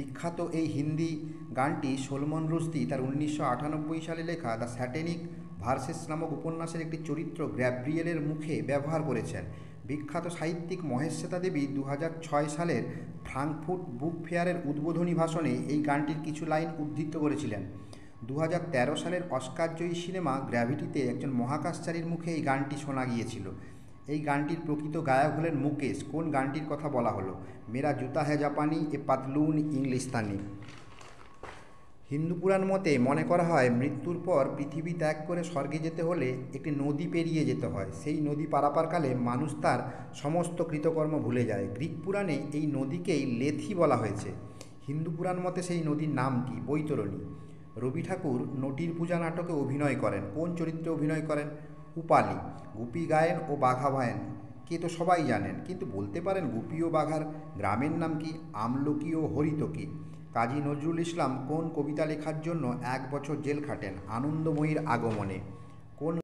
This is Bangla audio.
বিখ্যাত এই হিন্দি গানটি সলমন রুশদি তার 1998 সালে লেখা দ্য স্যাটেনিক ভার্সেস নামক উপন্যাসের একটি চরিত্র গ্যাব্রিয়েলের মুখে ব্যবহার করেছেন। বিখ্যাত সাহিত্যিক মহেশ শ্বেতা দেবী 2006 সালের ফ্রাঙ্কফুর্ট বুক ফেয়ারের উদ্বোধনী ভাষণে এই গানটির কিছু লাইন উদ্ধৃত করেছিলেন। 2013 সালের অস্কারজয়ী সিনেমা গ্র্যাভিটিতে একজন মহাকাশচারীর মুখে এই গানটি শোনা গিয়েছিল। এই গানটির প্রকৃত গায়ক হলেন মুকেশ। কোন গানটির কথা বলা হলো? মেরা জুতা হ্যায় জাপানি, এ পাতলুন ইংলিস্তানি। হিন্দু পুরাণ মতে মনে করা হয় মৃত্যুর পর পৃথিবী ত্যাগ করে স্বর্গে যেতে হলে একটি নদী পেরিয়ে যেতে হয়। সেই নদী পারাপারকালে মানুষ তার সমস্ত কৃতকর্ম ভুলে যায়। গ্রিক পুরাণে এই নদীকেই লেথি বলা হয়েছে। হিন্দু পুরাণ মতে সেই নদীর নাম কি? বৈতরণী। রবি ঠাকুর নটীর পূজা নাটকে অভিনয় করেন। কোন চরিত্রে অভিনয় করেন? উপালি। গুপী গায়েন ও বাঘা ভায়েন কে তো সবাই জানেন, কিন্তু বলতে পারেন গুপী ও বাঘার গ্রামের নাম কি? আমলকি ও হরিতকি। কাজী নজরুল ইসলাম কোন কবিতা লেখার জন্য 1 বছর জেল খাটেন? আনন্দময়ীর আগমনে।